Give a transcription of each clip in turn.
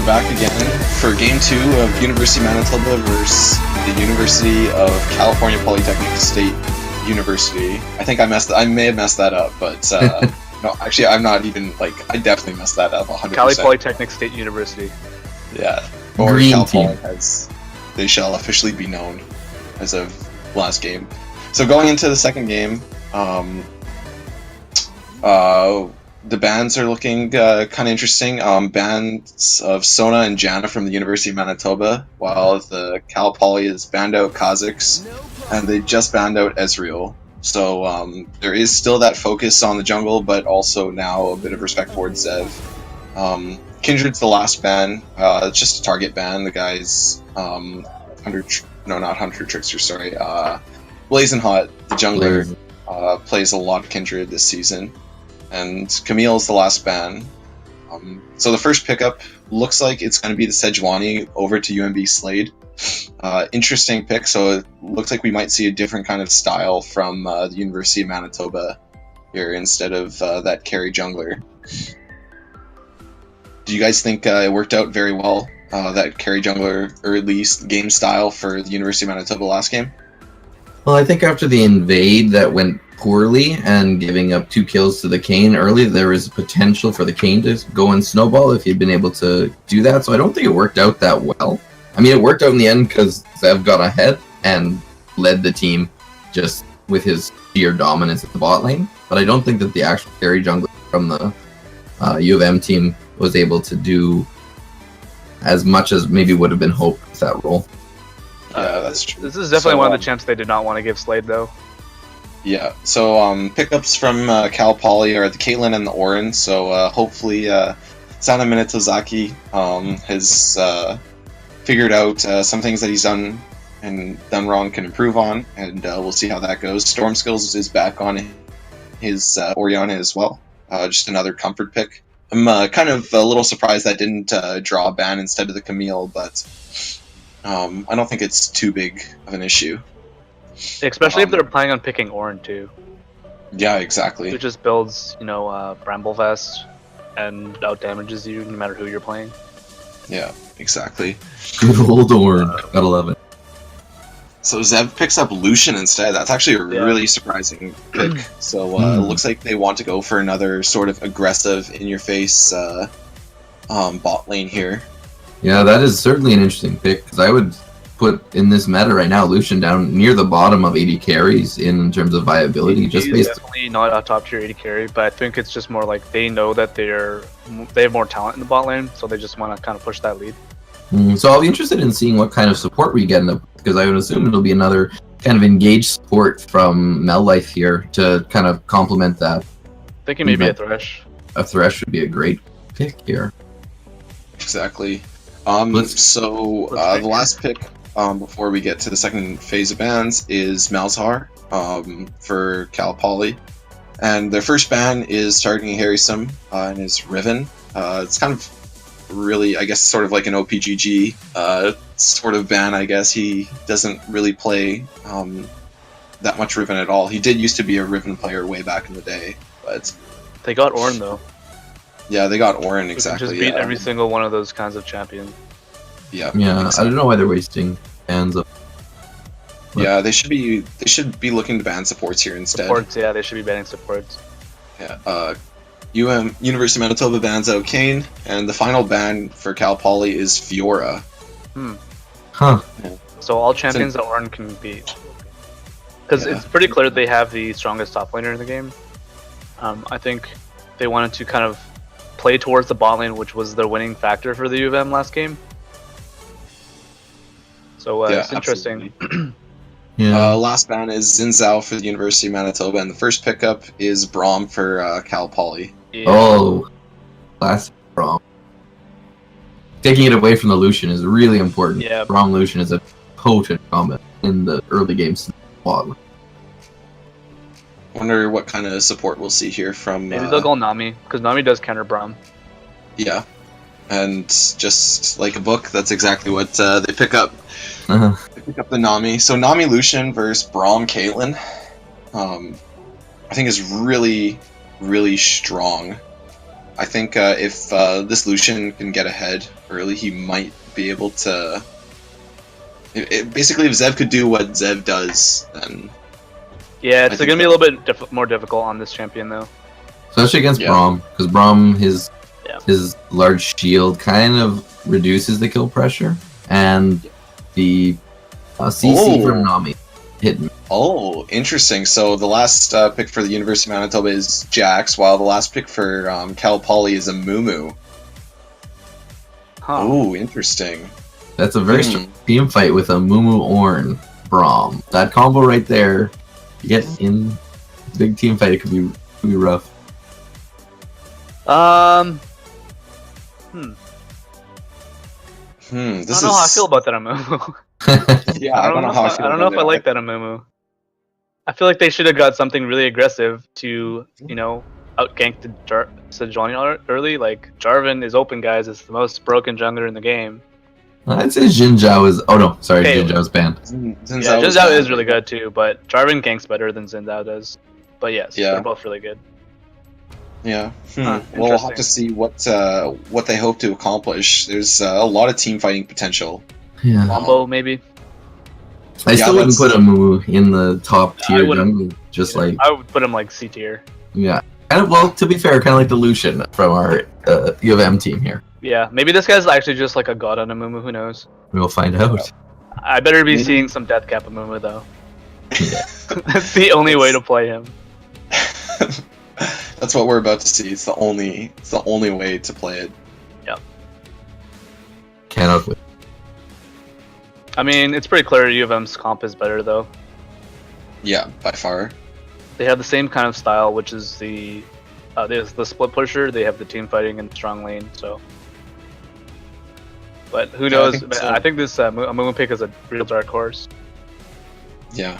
we're back again for Game 2 of University of Manitoba versus the University of California Polytechnic State University. I think I may have messed that up, but no, actually I'm not even, I definitely messed that up 100%. Cali Polytechnic State University. Yeah. Or Green Cal team. Poly, as they shall officially be known as of last game. So going into the second game, the bands are looking kind of interesting. Bands of Sona and Jana from the University of Manitoba, while the Cal Poly is banned out Kazakhs, and they just banned out Ezreal. So there is still that focus on the jungle, but also now a bit of respect towards Zev. Kindred's the last ban. It's just a target ban. The guy's not Hunter Trickster, sorry. Blazing Hot, the jungler, plays a lot of Kindred this season. And Camille's the last ban. So the first pickup looks like it's going to be the Sejuani over to UMB Slade. Interesting pick, so it looks like we might see a different kind of style from the University of Manitoba here instead of that carry jungler. Do you guys think it worked out very well, that carry jungler early game style for the University of Manitoba last game? Well, I think after the invade that went poorly and giving up 2 kills to the Kane early, there was potential for the Kane to go and snowball if he'd been able to do that. So I don't think it worked out that well. I mean, it worked out in the end because Zev got ahead and led the team just with his sheer dominance at the bot lane. But I don't think that the actual carry jungler from the UofM team was able to do as much as maybe would have been hoped with that role. Yeah, that's true. This is definitely one of the champs they did not want to give Slade, though. Yeah, so pickups from Cal Poly are the Caitlyn and the Orin, so hopefully Sana Minetozaki has figured out some things that he's done wrong can improve on, and we'll see how that goes. Stormskillz is back on his Orianna as well, just another comfort pick. I'm kind of a little surprised that didn't draw a ban instead of the Camille, but I don't think it's too big of an issue. Especially if they're planning on picking Orin, too. Yeah, exactly. It just builds, Bramble Vest and out-damages you no matter who you're playing. Yeah, exactly. Good old Orin. Gotta love it. So Zev picks up Lucian instead. That's actually a really surprising pick. So it looks like they want to go for another sort of aggressive, in-your-face bot lane here. Yeah, that is certainly an interesting pick, because I would put in this meta right now Lucian down near the bottom of 80 carries in terms of viability. He's definitely not a top tier 80 carry, but I think it's just more like they know that they have more talent in the bot lane, so they just want to kind of push that lead. So I'll be interested in seeing what kind of support we get in the, because I would assume it'll be another kind of engaged support from Mel Life here to kind of complement that. Thinking maybe a Thresh. A Thresh would be a great pick here. Exactly. The last pick before we get to the second phase of bans is Malzahar for Cal Poly. And their first ban is targeting Harasym and his Riven. It's kind of really, I guess, sort of like an OPGG sort of ban, I guess. He doesn't really play that much Riven at all. He did used to be a Riven player way back in the day, but... They got Orin, though. Yeah, they got Orin, exactly. Just beat every single one of those kinds of champions. Yeah, I don't know why they're wasting bans of... Yeah, they should be looking to ban supports here instead. Supports, yeah, they should be banning supports. Yeah, University of Manitoba bans out Kane, and the final ban for Cal Poly is Fiora. Huh. Yeah. So all champions that Orin can beat. Because it's pretty clear they have the strongest top laner in the game. I think they wanted to kind of play towards the bot lane, which was their winning factor for the UofM last game. So it's interesting. Last ban is Xin for the University of Manitoba, and the first pickup is Braum for Cal Poly. Yeah. Oh, last Braum. Taking it away from the Lucian is really important. Yeah. Braum Lucian is a potent combo in the early games. Wonder what kind of support we'll see here from... Maybe they'll go Nami, because Nami does counter Braum. Yeah. And just like a book, that's exactly what they pick up. They pick up the Nami. So Nami Lucian versus Braum Caitlyn, I think is really, really strong. I think if this Lucian can get ahead early, he might be able to. Basically, if Zev could do what Zev does, then. Yeah, it's going to be a little bit more difficult on this champion, though. Especially against Braum, because Braum, his large shield kind of reduces the kill pressure, and the CC from Nami hit me. Oh, interesting. So the last pick for the University of Manitoba is Jax, while the last pick for Cal Poly is a Mumu. Huh. Oh, interesting. That's a very strong team fight with a Mumu Ornn Braum. That combo right there, you get in big team fight, it could be rough. I This don't know how I feel about that Amumu. Yeah, I don't know how I feel. I don't know if I like that Amumu. I feel like they should have got something really aggressive to, you know, outgank the Sejuani early. Like, Jarvan is open, guys. It's the most broken jungler in the game. I'd say Xin Zhao is... Oh no, sorry, Xin Zhao's banned. Xin Zhao is really good too, but Jarvan ganks better than Xin Zhao does. But yes, they're both really good. Yeah. Well, we'll have to see what they hope to accomplish. There's a lot of team fighting potential. Yeah. Combo, maybe. I still wouldn't put Amumu in the top tier jungle, just like... I would put him like C tier. Yeah. Kind of, well, to be fair, kind of like the Lucian from our UofM team here. Yeah, maybe this guy's actually just like a god on Amumu, who knows? We'll find out. I better be seeing some death cap Amumu, though. That's the only way to play him. That's what we're about to see. It's the only way to play it. Yep. Cannot wait. I mean, it's pretty clear UofM's comp is better, though. Yeah, by far. They have the same kind of style, which is the split pusher. They have the team fighting and strong lane, so... But who knows? I think this Amumu pick is a real dark horse. Yeah,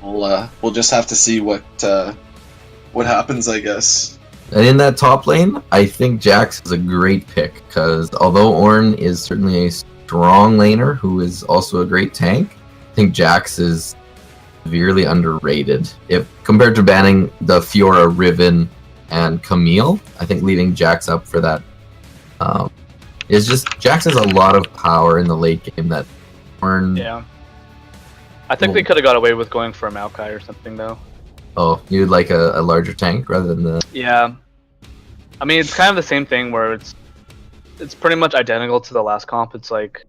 we'll just have to see what happens, I guess. And in that top lane, I think Jax is a great pick because although Ornn is certainly a strong laner who is also a great tank, I think Jax is severely underrated. If compared to banning the Fiora, Riven, and Camille, I think leaving Jax up for that. It's just Jax has a lot of power in the late game that Ornn. Yeah. I think they could have got away with going for a Maokai or something, though. Oh, you'd like a larger tank rather than the... Yeah. I mean, it's kind of the same thing where it's pretty much identical to the last comp. It's like...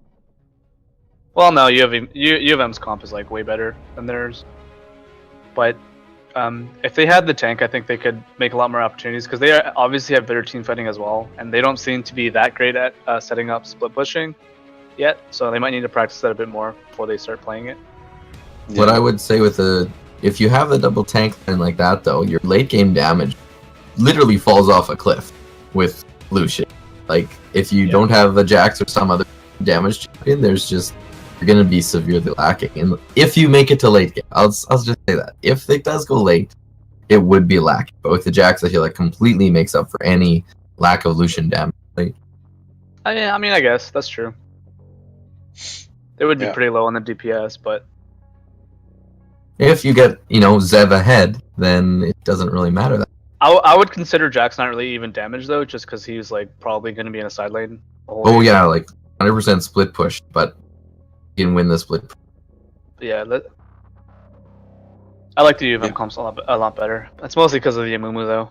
Well, no, UofM's comp is like way better than theirs. But if they had the tank, I think they could make a lot more opportunities because they obviously have better team fighting as well, and they don't seem to be that great at setting up split pushing yet, so they might need to practice that a bit more before they start playing it. Yeah. What I would say with if you have the double tank line like that, though, your late game damage literally falls off a cliff with Lucian. Like, if you don't have a Jax or some other damage champion, you're going to be severely lacking. And if you make it to late game, I'll just say that. If it does go late, it would be lacking. But with the Jax, I feel like completely makes up for any lack of Lucian damage. I mean, I guess that's true. They would be pretty low on the DPS, but... If you get, Zev ahead, then it doesn't really matter. I would consider Jax not really even damaged, though, just because he's like probably going to be in a side lane. Oh, yeah, like 100% split push, but... can win the split. Yeah, I like the UofM comps a lot better. That's mostly because of the Amumu, though.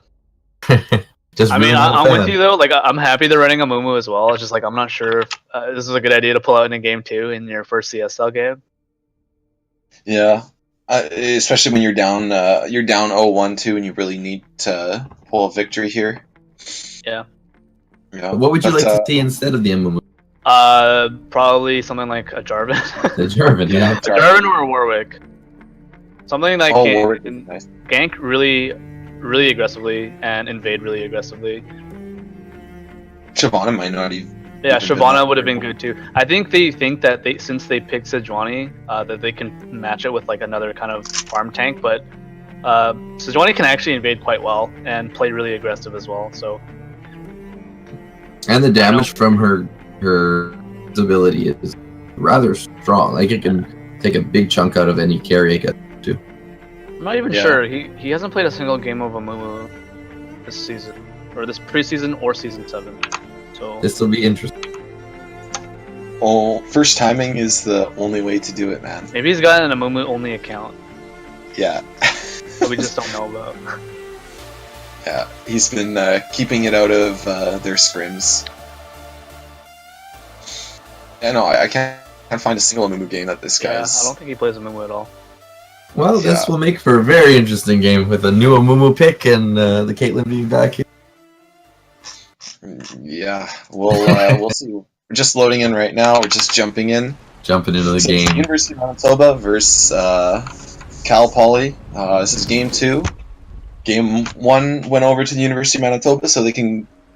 I'm with you though. Like, I'm happy they're running Amumu as well. It's just like I'm not sure if this is a good idea to pull out in a game 2 in your first CSL game. Yeah, especially when you're down 0-1-2 and you really need to pull a victory here. Yeah. What would you like to see instead of the Amumu? Probably something like a Jarvan. The Jarvan, yeah. A Jarvan or a Warwick. Something that can nice. Gank really, really aggressively and invade really aggressively. Shyvana might not even. Yeah, Shyvana would have been good too. I think they think that since they picked Sejuani, that they can match it with like another kind of farm tank, but Sejuani can actually invade quite well and play really aggressive as well. So. And the damage from her ability is rather strong. Like, it can take a big chunk out of any carry it gets to. I'm not even sure. He hasn't played a single game of Amumu this season. or this preseason or season 7. So This will be interesting. Well, first timing is the only way to do it, man. maybe he's got an Amumu only account Yeah. that we just don't know about. Yeah, he's been keeping it out of their scrims. Yeah, no, I can't find a single Amumu game that this Yeah, guy's... I don't think he plays Amumu at all. Well, this Yeah. will make for a very interesting game with a new Amumu pick and the Caitlyn being back here. Yeah, we'll see. We're just loading in right now. We're just jumping in. Jumping into the So it's game. University of Manitoba versus Cal Poly. This is game 2. Game 1 went over to the University of Manitoba, so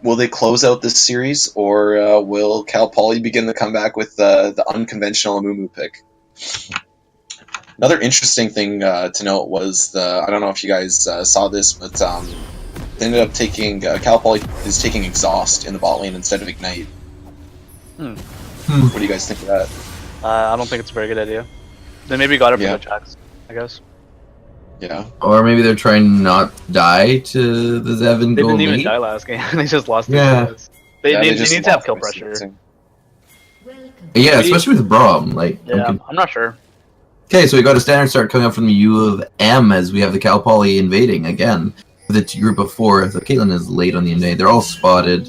will they close out this series, or will Cal Poly begin the comeback with the unconventional Amumu pick? Another interesting thing to note was I don't know if you guys saw this, but they ended up taking Cal Poly is taking Exhaust in the bot lane instead of Ignite. What do you guys think of that? I don't think it's a very good idea. They maybe got it from Yeah. the tracks, I guess. Yeah. Or maybe they're trying not to die to the Zev and They go didn't even late. die last game. They just lost. Yeah. They Yeah, need just to have lost kill by pressure. spacing. Yeah, Maybe- especially with Braum. Like, Yeah, I'm not sure. Okay, so we got a standard start coming up from the UofM as we have the Cal Poly invading again with a group of 4. So Caitlyn is late on the invade. They're all spotted.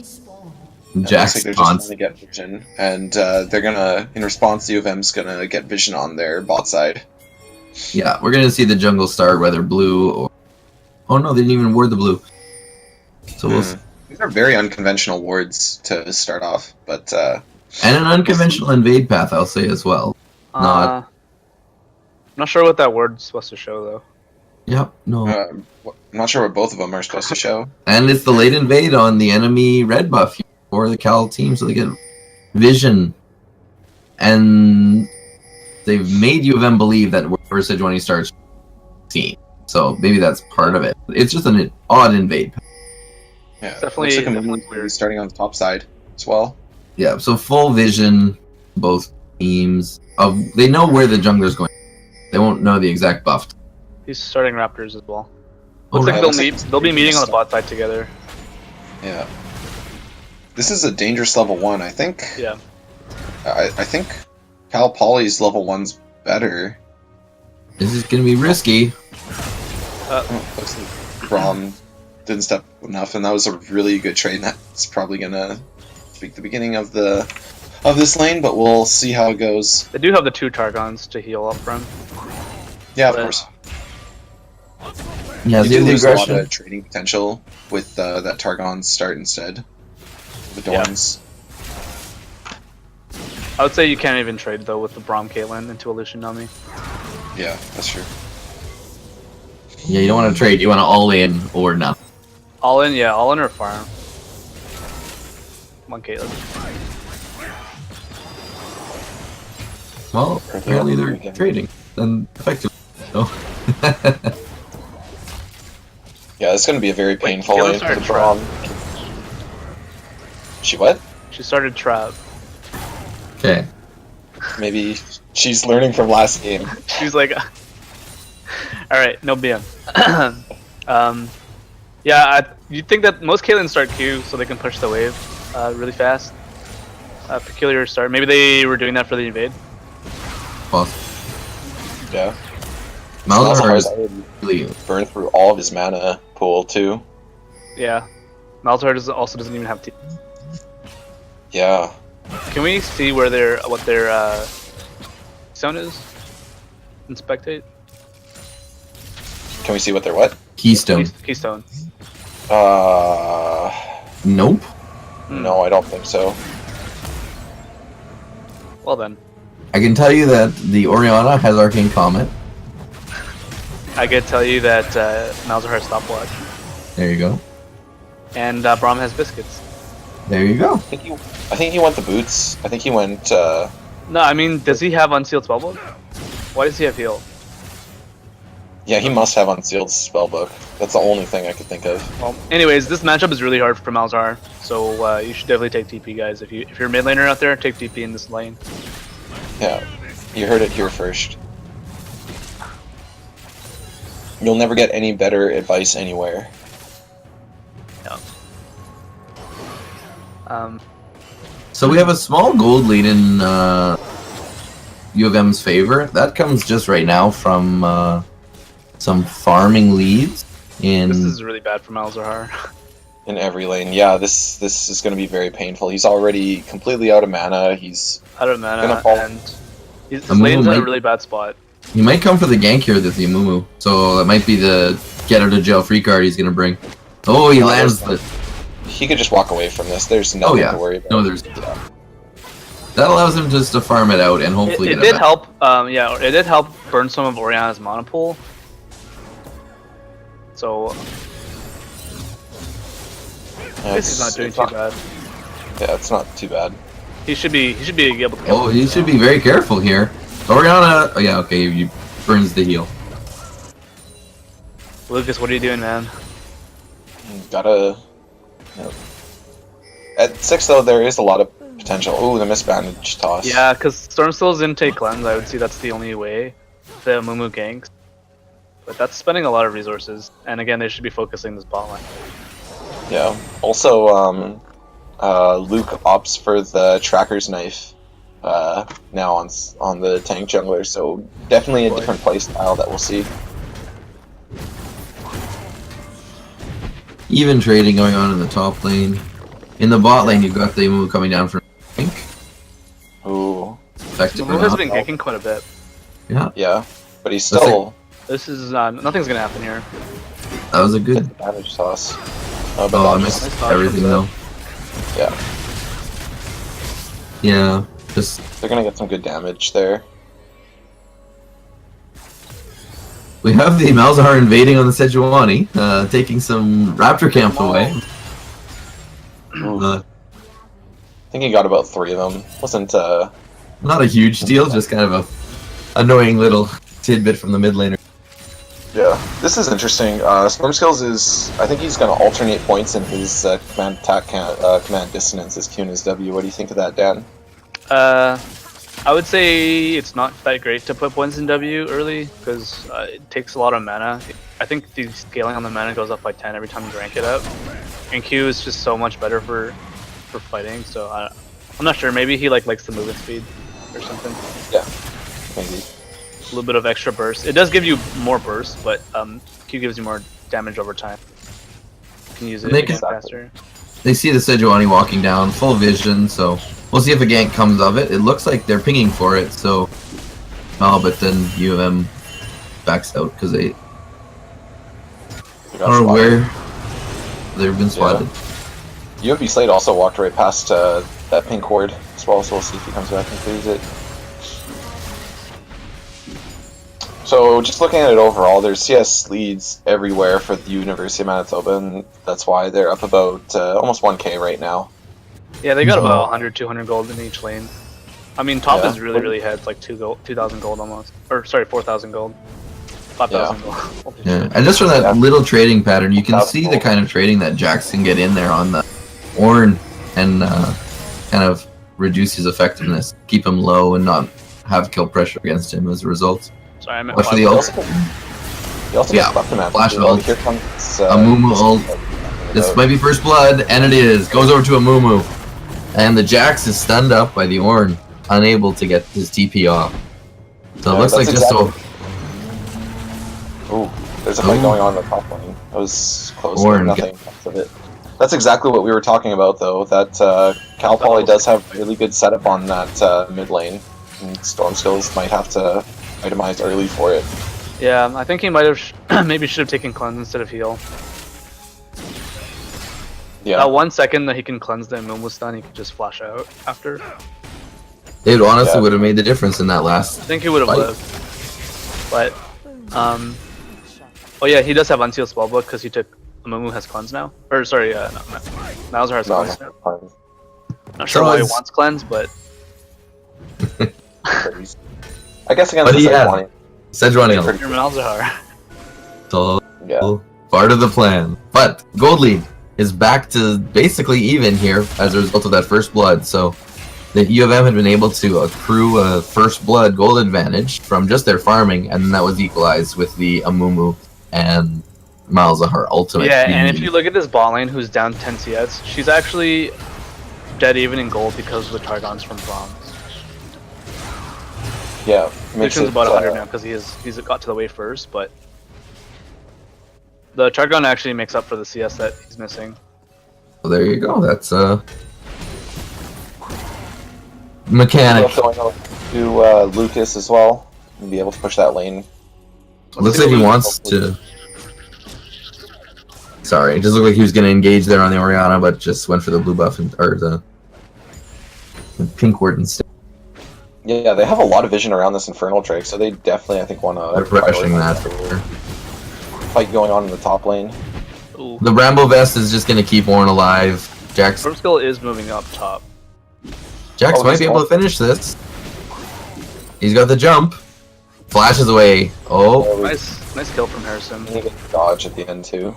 It Jack's looks like they're just taunts. trying to get vision, and they're gonna, in response, the UofM's gonna get vision on their bot side. Yeah, we're gonna see the jungle start, whether blue or... Oh no, they didn't even ward the blue. So we'll see. These are very unconventional wards to start off, but And an unconventional invade path, I'll say as well. I'm not sure what that word's supposed to show though. Yep, no. I'm not sure what both of them are supposed to show. And it's the late invade on the enemy red buff here for the Cal team, so they get vision. And they've made UofM believe that wherever Sejuani starts, team. So maybe that's part of it. It's just an odd invade. Yeah, Definitely- looks like definitely I'm weird. starting on the top side as well. Yeah, so full vision, both teams. They know where the jungler's going. They won't know the exact buff. He's starting Raptors as well. Oh, Looks right. like looks they'll like meet. They'll be meeting on the bot side together. Yeah. This is a dangerous level 1, I think. Yeah. I think Cal Poly's level 1's better. This is going to be risky. Oh, looks like Braum didn't step enough, and that was a really good trade. And that's probably gonna be the beginning of this lane, but we'll see how it goes. They do have the 2 Targons to heal up from. Yeah, of But- course. Yeah, You the do lose a lot aggression. of trading potential with that Targon start instead. The Yeah. Dorns. I would say you can't even trade though with the Braum Caitlyn into Illusion Nami. Yeah, that's true. Yeah, you don't want to trade. You want to all in or nothing. All in, yeah, all in or farm. Come on, Caitlyn. Well, apparently they're trading. Then effectively. No. Yeah, it's gonna be a very painful Caitlyn lane for started the Braum. She what? She started Trap. Okay. Maybe she's learning from last game. She's like, alright, no BM. Yeah, you'd think that most Caitlyn start Q so they can push the wave really fast. Peculiar start. Maybe they were doing that for the invade. Well, Yeah. Malzahar is Malzahar's really... burned through all of his mana pool too. Yeah. Malzahar also doesn't even have T. Yeah. Can we see what their zone is? In spectate? Can we see what they're what? Keystone. Keystone. Nope. No, I don't think so. Well then. I can tell you that the Orianna has Arcane Comet. I could tell you that Malzahar has stopwatch. There you go. And Braum has biscuits. There you go. I think he went the boots. I think he went. No, I mean, does he have unsealed spellbook? Why does he have heal? Yeah, he must have unsealed spellbook. That's the only thing I could think of. Well, anyways, this matchup is really hard for Malzahar, so you should definitely take TP, guys. If you're a mid laner out there, take TP in this lane. Yeah, you heard it here first. You'll never get any better advice anywhere. Yeah. So we have a small gold lead in U of M's favor. That comes just right now from some farming leads. This is really bad for Malzahar. In every lane, yeah, this is going to be very painful. He's already completely out of mana. He's out of mana, gonna fall. and his lane's in a really bad spot. He might come for the gank here with the Amumu, so that might be the get out of jail free card he's going to bring. Oh, he lands the... He could just walk away from this. There's nothing to worry about. No, there's... That allows him just to farm it out and hopefully it did help. Yeah, it did help burn some of Oriana's mana pool. So this is not doing too bad. Yeah, it's not too bad. He should be able to. Oh, he should be very careful here. Oriana. Oh yeah, okay. He burns the heal. Lucas, what are you doing, man? Gotta. At 6 though, there is a lot of potential. Ooh, the misbandage toss. Yeah, because Stormskillz didn't take cleanse. I would say that's the only way the Mumu ganks. But that's spending a lot of resources, and again, they should be focusing this bot line. Yeah. Also, Luke opts for the tracker's knife now on the tank jungler, so definitely a different playstyle that we'll see. Even trading going on in the top lane. In the bot lane, you've got the move coming down from tank. Ooh. Effectively. Mumu has been ganking quite a bit. Yeah. Yeah, but he's still. This is nothing's gonna happen here. That was a good damage toss. Oh, I missed everything though. Yeah. Yeah. Just they're gonna get some good damage there. We have the Malzahar invading on the Sejuani, taking some Raptor camp away. I think he got about 3 of them. Wasn't not a huge deal, just kind of a annoying little tidbit from the mid laner. Yeah, this is interesting. Stormskillz is, I think he's going to alternate points in his command attack command dissonance as Q and his W. What do you think of that, Dan? I would say it's not that great to put points in W early because it takes a lot of mana. I think the scaling on the mana goes up by 10 every time you rank it up. And Q is just so much better for fighting, so I'm not sure. Maybe he likes the movement speed or something. Yeah, maybe. A little bit of extra burst. It does give you more burst, but Q gives you more damage over time. You can use it faster. They see the Sejuani walking down, full vision, so we'll see if a gank comes of it. It looks like they're pinging for it, so... Oh, but then U of M backs out because they... Or where they've been swatted. Yeah. UMB Slade also walked right past that pink ward as well, so we'll see if he comes back and clears it. So just looking at it overall, there's CS leads everywhere for the University of Manitoba, and that's why they're up about almost 1k right now. Yeah, they got about 100, 200 gold in each lane. I mean, top is really heads, like 2,000 gold almost. Or, sorry, 4,000 gold. 5,000 gold. Yeah, and just from that little trading pattern, you can see the kind of trading that Jax can get in there on the Ornn and kind of reduce his effectiveness, keep him low, and not have kill pressure against him as a result. Sorry, I meant watch for the ult. He also flash ult. Here comes Amumu ult. This might be first blood, and it is. Goes over to Amumu. And the Jax is stunned up by the Ornn, unable to get his TP off. So it looks like just so... Ooh, there's a fight going on in the top lane. That was close, Ornn, nothing comes of it. That's exactly what we were talking about, though, that Cal Poly does have really good setup on that mid lane. And Stormskillz might have to itemize early for it. Yeah, I think he might have maybe should have taken cleanse instead of heal. Yeah. That 1 second that he can cleanse the Mumu stun, he could just flash out after. It honestly would have made the difference in that last I think he would have lived. But, oh yeah, he does have unsealed spellbook because he took Mumu has cleanse now. Or sorry, no, Malzahar has cleanse now. Not sure why he wants cleanse, but I guess against Sejuani. You're Malzahar. So part of the plan. But gold lead is back to basically even here as a result of that first blood. So the U of M had been able to accrue a first blood gold advantage from just their farming, and then that was equalized with the Amumu and Malzahar ultimate. Yeah, and if you look at this bot lane who's down 10 CS, she's actually dead even in gold because of the Targons from bronze. Yeah, makes Lucian's it, about 100 now because he's got to the wave first, but the Targon actually makes up for the CS that he's missing. Well, there you go. That's mechanic. Going over to Lucas as well, and be able to push that lane. Looks like he wants to. Sorry, it just looked like he was going to engage there on the Orianna, but just went for the blue buff or the pink ward instead. Yeah, they have a lot of vision around this Infernal Drake, so they definitely, I think, want to... They're pressuring that for sure. Fight going on in the top lane. Ooh. The Rambo Vest is just going to keep Warren alive. Jax Stormskillz is moving up top. might be able to finish this. He's got the jump. Flashes away. Oh, Nice kill from Harasym. He gets dodge at the end, too.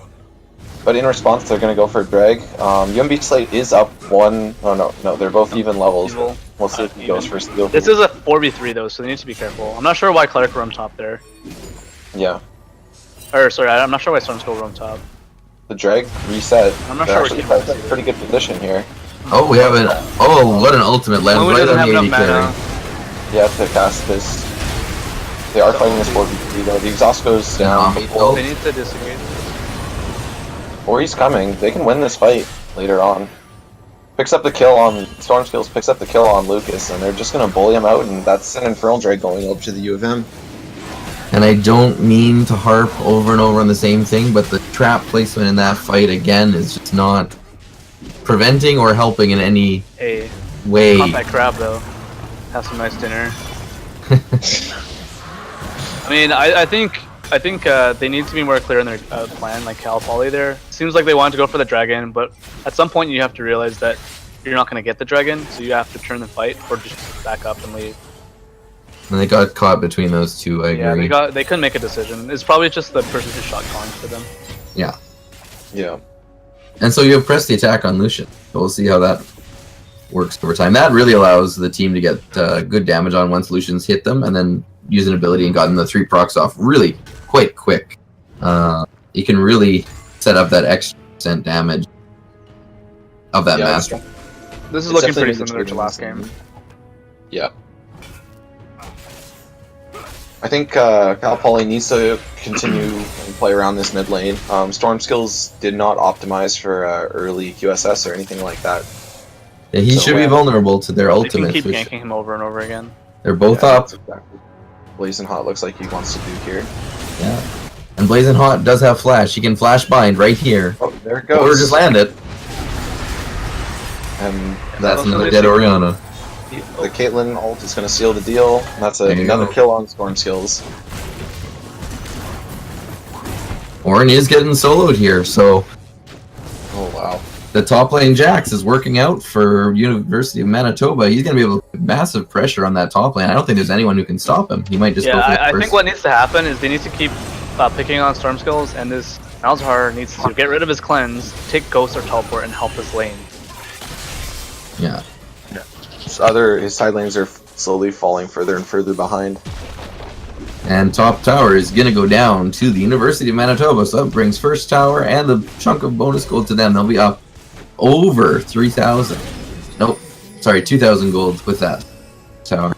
But in response, they're going to go for a drag. UMB Slade is up one... Oh, no, they're both even levels. Evil. We'll see if he goes for steal. This is a 4v3 though, so they need to be careful. I'm not sure why Clark roamed top there. Yeah. Or, sorry, I'm not sure why Stormskillz roamed top. The drag reset. I'm not They're sure actually where in a pretty good position here. oh, we have an. Oh, what an ultimate lands Moon right doesn't on have the AD enough carry. mana. Yeah, to cast this. They are fighting this 4v3 though. The exhaust goes down. Oh. They need to disengage. Or he's coming. They can win this fight later on. Picks up the kill on Stormskillz, picks up the kill on Lucas, and they're just gonna bully him out, and that's an Infernal Drake going over to the U of M. And I don't mean to harp over and over on the same thing, but the trap placement in that fight again is just not preventing or helping in any Hey, way. caught that crab though. Have some nice dinner. I mean, I think they need to be more clear in their plan, like Cal Poly there. Seems like they wanted to go for the dragon, but at some point you have to realize that you're not going to get the dragon, so you have to turn the fight or just back up and leave. And they got caught between those two, I agree. Yeah, they couldn't make a decision. It's probably just the person who shot Kong for them. Yeah. Yeah. And so you have pressed the attack on Lucian. So we'll see how that works over time. That really allows the team to get good damage on once Lucian's hit them, and then use an ability and gotten the 3 procs off really quite quick. You can really set up that extra % damage of that master. This is It's looking pretty definitely similar to last game. Yeah. I think Cal Poly needs to continue and play around this mid lane. Stormskillz did not optimize for early QSS or anything like that. Yeah, he should be vulnerable to their They can ultimates. keep Which ganking him over and over again. they're both Yeah, up. that's exactly Blazing Hot looks like he wants to do here. Yeah. And Blazing Hot does have flash. He can flash bind right here. Oh, there it goes. Or just land it. And That's also another nice dead to- Orianna. the Caitlyn ult is going to seal the deal. And that's There you another go. kill on Stormskillz. Orin is getting soloed here, so Oh wow. the top lane Jax is working out for University of Manitoba. He's going to be able to put massive pressure on that top lane. I don't think there's anyone who can stop him. He might just go Yeah, for the I first. think what needs to happen is they need to keep picking on Stormskillz, and this Malzahar needs to get rid of his cleanse, take Ghost or Teleport, and help his lane. Yeah. His side lanes are slowly falling further and further behind. And top tower is going to go down to the University of Manitoba. So that brings first tower and the chunk of bonus gold to them. They'll be up over 3,000. Nope. Sorry, 2,000 gold with that tower.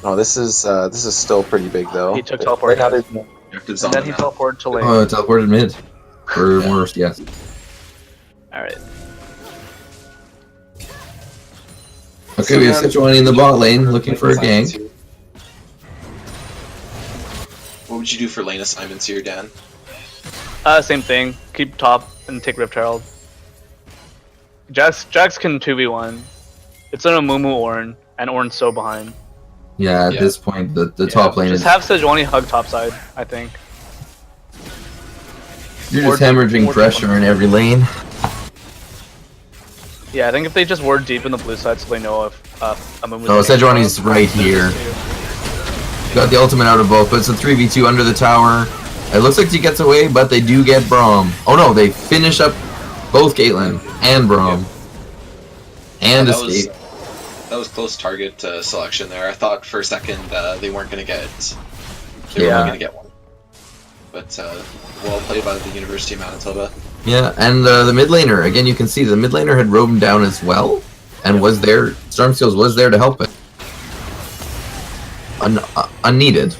No, this is still pretty big though. He took teleport. Right now there's no- Objectives And on then he them now. teleported to lane. Oh, teleported mid. For worse, yes. Alright. Okay, we have Sejuani in the bot lane looking for a gank. What would you do for lane assignments here, Dan? Same thing. Keep top and take Rift Herald. Jax can 2v1. It's an Amumu Ornn, and Ornn's so behind. Yeah, at Yeah. this point, the top lane Just is... have Sejuani hug topside, I think. You're just or- hemorrhaging or- pressure in every lane. Yeah, I think if they just ward deep in the blue side so they know if Amumu's... Oh, Sejuani's right here. Got the ultimate out of both, but it's a 3v2 under the tower. It looks like he gets away, but they do get Braum. Oh no, they finish up both Caitlyn and Braum. And that was, escape. that was close target selection there. I thought for a second they weren't going to get They were Yeah. only going to get one. But well played by the University of Manitoba. Yeah, and the mid laner, again, you can see the mid laner had roamed down as well, and was there, Stormskillz was there to help it. Unneeded.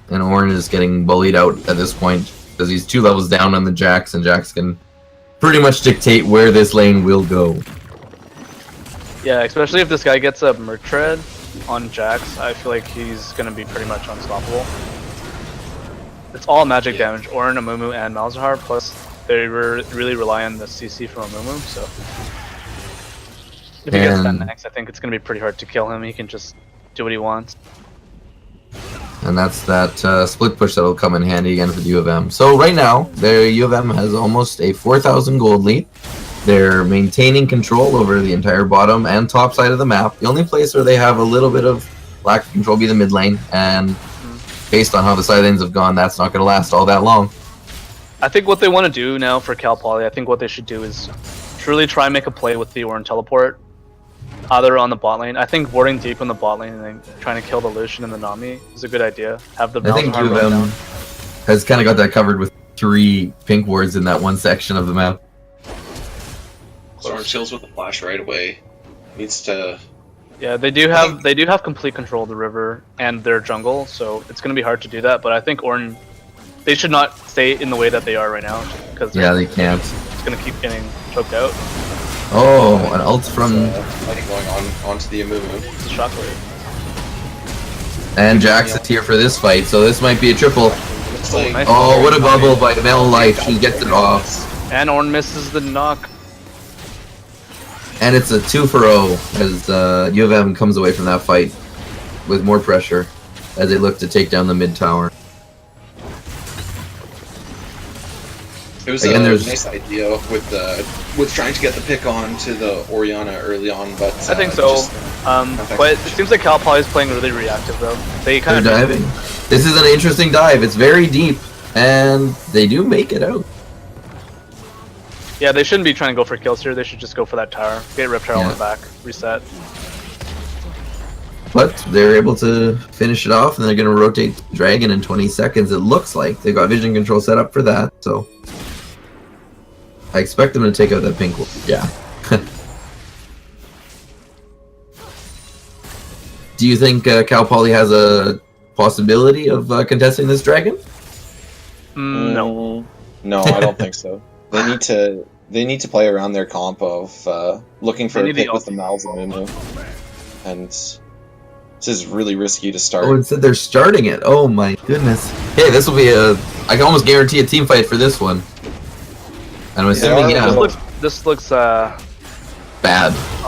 And Ornn is getting bullied out at this point, because he's 2 levels down on the Jax, and Jax can pretty much dictate where this lane will go. Yeah, especially if this guy gets a Merc Tread on Jax, I feel like he's going to be pretty much unstoppable. It's all magic damage, Ornn, Amumu, and Malzahar, plus they really rely on the CC from Amumu, so... If he gets that next, I think it's going to be pretty hard to kill him, he can just do what he wants. And that's that split push that will come in handy again for the U of M. So right now, the U of M has almost a 4,000 gold lead. They're maintaining control over the entire bottom and top side of the map. The only place where they have a little bit of lack of control will be the mid lane, and based on how the side lanes have gone, that's not going to last all that long. I think what they want to do now for Cal Poly, I think what they should do is truly try and make a play with the Ornn teleport, either on the bot lane. I think warding deep on the bot lane and then trying to kill the Lucian and the Nami is a good idea. Have the I think U of M has kind of got that covered with 3 pink wards in that one section of the map. Stormskillz with the flash right away. Needs to... Yeah, they do have complete control of the river and their jungle, so it's going to be hard to do that, but I think Ornn, they should not stay in the way that they are right now, because yeah, they can't. It's going to keep getting choked out. Oh, an ult from... fighting going onto the Amumu. It's a shockwave. And Jax is here for this fight, so this might be a triple. Like, nice. Oh, what a bubble by Mel Life. He gets it off. And Ornn misses the knock. And it's a 2-for-0 as U of M comes away from that fight with more pressure as they look to take down the mid tower. It was Again, a there's- nice idea with trying to get the pick on to the Orianna early on, but I think so. just But it seems like Cal Poly is playing really reactive though. They They're kind of diving. This is an interesting dive. It's very deep, and they do make it out. Yeah, they shouldn't be trying to go for kills here. They should just go for that tower. Get Rift Tower on the back. Reset. But they're able to finish it off, and they're going to rotate Dragon in 20 seconds, it looks like. They've got vision control set up for that, so... I expect them to take out that pink one. Yeah. Do you think Cal Poly has a possibility of contesting this Dragon? No. No, I don't think so. They need to play around their comp of looking for They a need the pick with the Mal's and Mumu. And this is really risky to start. Oh, instead they're starting it. Oh my goodness. Hey, this will be a... I can almost guarantee a team fight for this one. And I'm assuming, yeah. This looks Bad.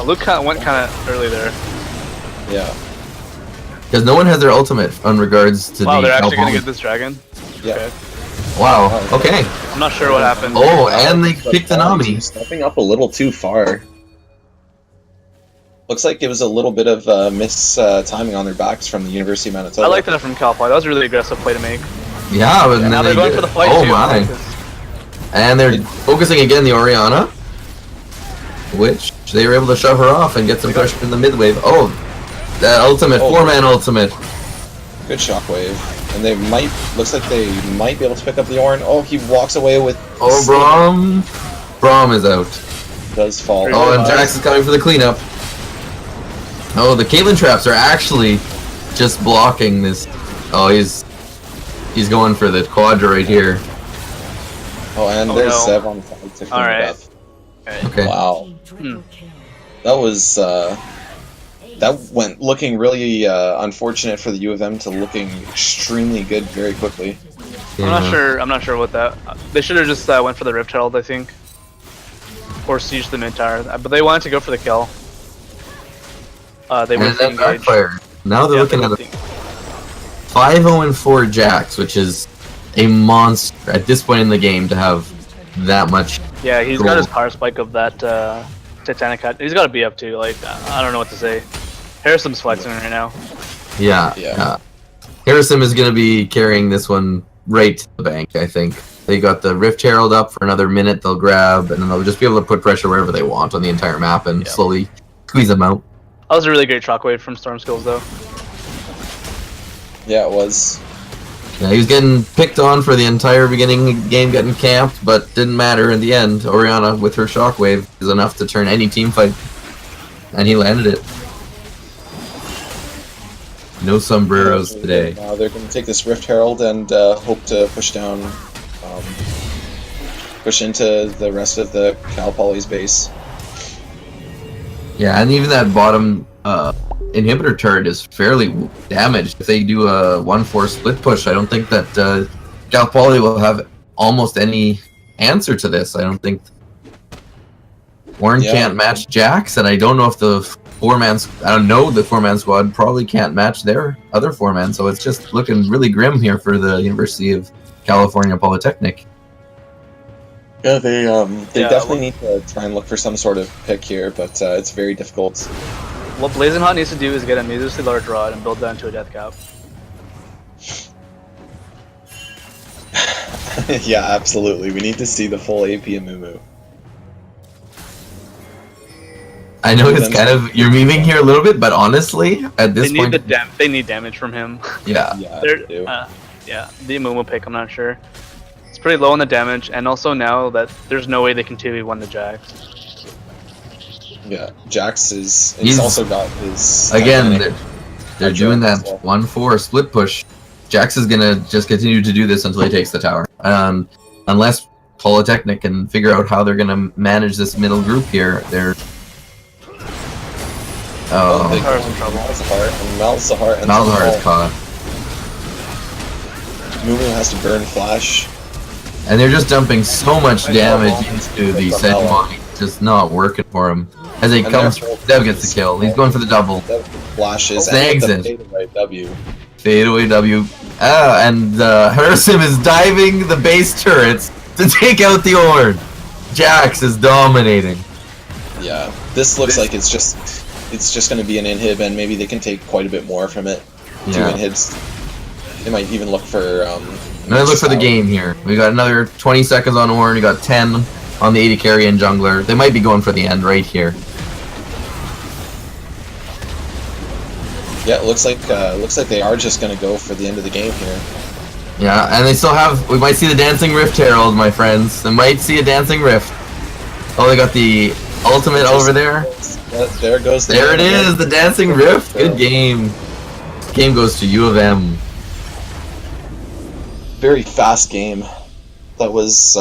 Luke went kind of early there. Yeah. Because no one has their ultimate on regards to Wow, the they're actually Cal gonna Poly. get this dragon. Yeah. Okay. Wow, okay. I'm not sure what happened. Oh, and they picked the Nami. Stepping up a little too far. Looks like it was a little bit of timing on their backs from the University of Manitoba. I like that from Cal Poly. That was a really aggressive play to make. Yeah, but Now then they're they going did for the it. fight Oh too. my. because- And they're focusing again the Orianna, which they were able to shove her off and get some pressure in the mid wave. Oh, that ultimate, Oh. 4-man ultimate. Good shockwave. And they might, looks like they might be able to pick up the Ornn. Oh, he walks away with... Oh, Braum. Braum is out. Does fall. Oh, and Jax is coming for the cleanup. Oh, the Caitlyn traps are actually just blocking this. Oh, he's going for the quadra right here. Oh, and Oh, there's no. Zev on fight to clean All right. it up. Okay. Wow. Hmm. That was, that went looking really unfortunate for the U of M to looking extremely good very quickly. I'm not sure. I'm not sure what that. They should have just went for the Rift Herald, I think, or siege the mid tower. But they wanted to go for the kill. They And went to that engage. backfired. Now they're looking at a 5-0-4 Jax, which is a monster at this point in the game to have that much. Yeah, he's got his power spike of that Titanic hat. He's got a B up too. Like I don't know what to say. Harasym's flexing right now. Yeah. Harasym is going to be carrying this one right to the bank, I think. They got the Rift Herald up for another minute, they'll grab, and then they'll just be able to put pressure wherever they want on the entire map and slowly squeeze them out. That was a really great shockwave from Stormskillz though. Yeah, it was. Yeah, he was getting picked on for the entire beginning of the game, getting camped, but didn't matter in the end. Oriana, with her shockwave, is enough to turn any team fight. And he landed it. No sombreros today. They're going to take this Rift Herald and hope to push down, push into the rest of the Cal Poly's base. Yeah, and even that bottom inhibitor turret is fairly damaged. If they do a 1-4 split push, I don't think that Cal Poly will have almost any answer to this. I don't think Warren can't match Jax, and I don't know if the the four-man squad probably can't match their other four-man, so it's just looking really grim here for the University of California Polytechnic. Yeah, they definitely need to try and look for some sort of pick here, but it's very difficult. What Blazing Hot needs to do is get a needlessly large rod and build that into a death cap. Yeah, absolutely. We need to see the full AP Amumu. I know it's kind of, you're memeing here a little bit, but honestly, at this point... They need damage from him. Yeah. Yeah, they do. Yeah, the Amumu pick, I'm not sure. It's pretty low on the damage, and also now that there's no way they can 2v1 the Jax. Yeah, Jax he's also got his... Again, they're doing that 1-4 split push. Jax is gonna just continue to do this until he takes the tower. Unless Polytechnic can figure out how they're gonna manage this middle group here, they're... Oh, Zahar's in trouble. Malzahar is caught. Mumu has to burn flash. And they're just dumping so much damage into the Senmon. Just not working for him. As he comes, Dev gets the kill. He's going for the double. Flashes Snags and it. fadeaway W. Fadeaway W. And Harasym is diving the base turrets to take out the Ord. Jax is dominating. Yeah, this looks like it's just going to be an inhib, and maybe they can take quite a bit more from it. Yeah. 2 inhibs. They might even look for... Another look for the game here. We got another 20 seconds on Ornn. We got 10 on the AD carry and jungler. They might be going for the end right here. Yeah, it looks like they are just going to go for the end of the game here. Yeah, and they still have... We might see the Dancing Rift Herald, my friends. They might see a Dancing Rift. Oh, they got the ultimate over there. There goes the... There it is, the Dancing Rift. Good game. Game goes to UofM. Very fast game. That was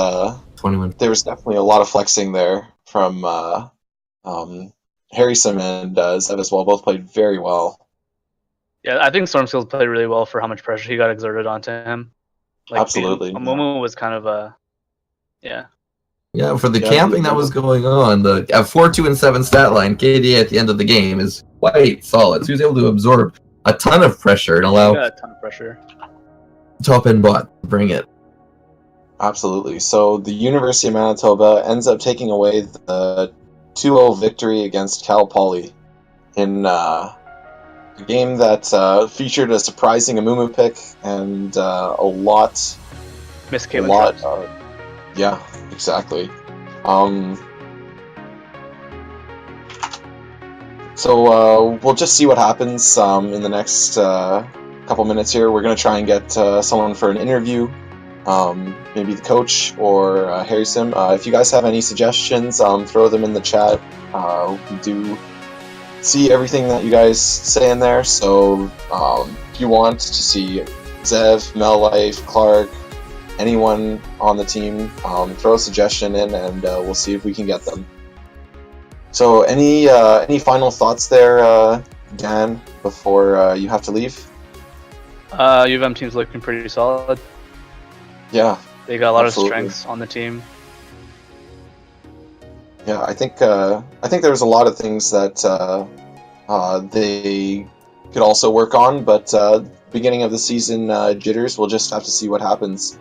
21. There was definitely a lot of flexing there from Harasym and Zev as well. Both played very well. Yeah, I think Stormskillz played really well for how much pressure he got exerted onto him. Like, absolutely. Amumu was kind of a... Yeah. Yeah, for the camping that was going on, the 4-2 and 7 stat line, KD at the end of the game is quite solid. So he was able to absorb a ton of pressure and allow a ton of pressure. Top end bot to bring it. Absolutely. So the University of Manitoba ends up taking away the 2-0 victory against Cal Poly in a game that featured a surprising Amumu pick and a lot... Miss Caitlyn. Yeah, exactly. So we'll just see what happens in the next couple minutes here. We're going to try and get someone for an interview, maybe the coach or Harasym. If you guys have any suggestions, throw them in the chat. We do see everything that you guys say in there, so if you want to see Zev, Mel Life, Clark, anyone on the team, throw a suggestion in and we'll see if we can get them. So any final thoughts there, Dan, before you have to leave? UofM team's looking pretty solid. Yeah, they got a lot of strengths on the team. Yeah, I think there's a lot of things that they could also work on, but beginning of the season jitters. We'll just have to see what happens.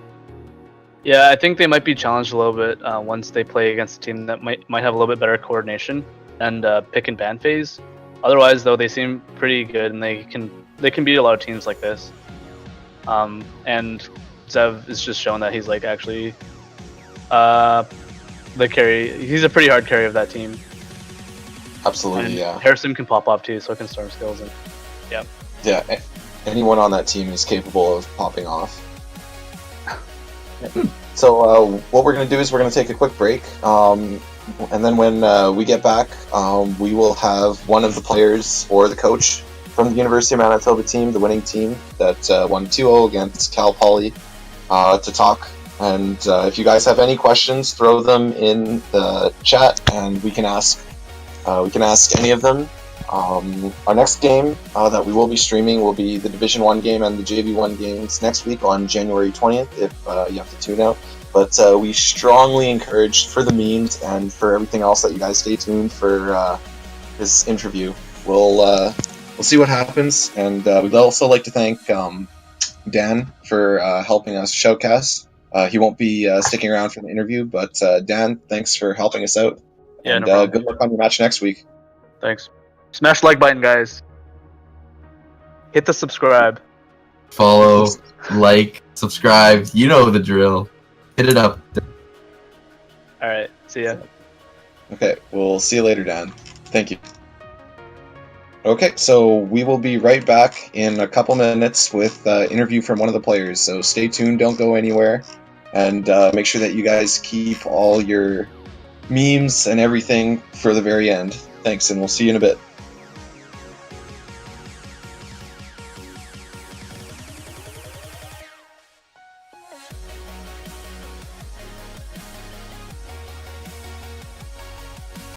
Yeah, I think they might be challenged a little bit once they play against a team that might have a little bit better coordination and pick and ban phase. Otherwise, though, they seem pretty good and they can beat a lot of teams like this. And Zev is just showing that he's like actually the carry. He's a pretty hard carry of that team. Absolutely, and yeah. Harasym can pop off too, so can Stormskillz. And yeah. Yeah, anyone on that team is capable of popping off. So what we're going to do is we're going to take a quick break, and then when we get back, we will have one of the players or the coach from the University of Manitoba team, the winning team that won 2-0 against Cal Poly, to talk. And if you guys have any questions, throw them in the chat, and we can ask any of them. Our next game that we will be streaming will be the Division 1 game and the JV1 games next week on January 20th, if you have to tune out. But we strongly encourage, for the memes and for everything else, that you guys stay tuned for this interview. We'll see what happens, and we'd also like to thank Dan for helping us shoutcast. He won't be sticking around for the interview, but Dan, thanks for helping us out. Yeah, and no problem. good luck on your match next week. Thanks. Smash the like button, guys. Hit the subscribe. Follow, like, subscribe. You know the drill. Hit it up. Alright, see ya. Okay, we'll see you later, Dan. Thank you. Okay, so we will be right back in a couple minutes with interview from one of the players. So stay tuned, don't go anywhere, and make sure that you guys keep all your memes and everything for the very end. Thanks, and we'll see you in a bit.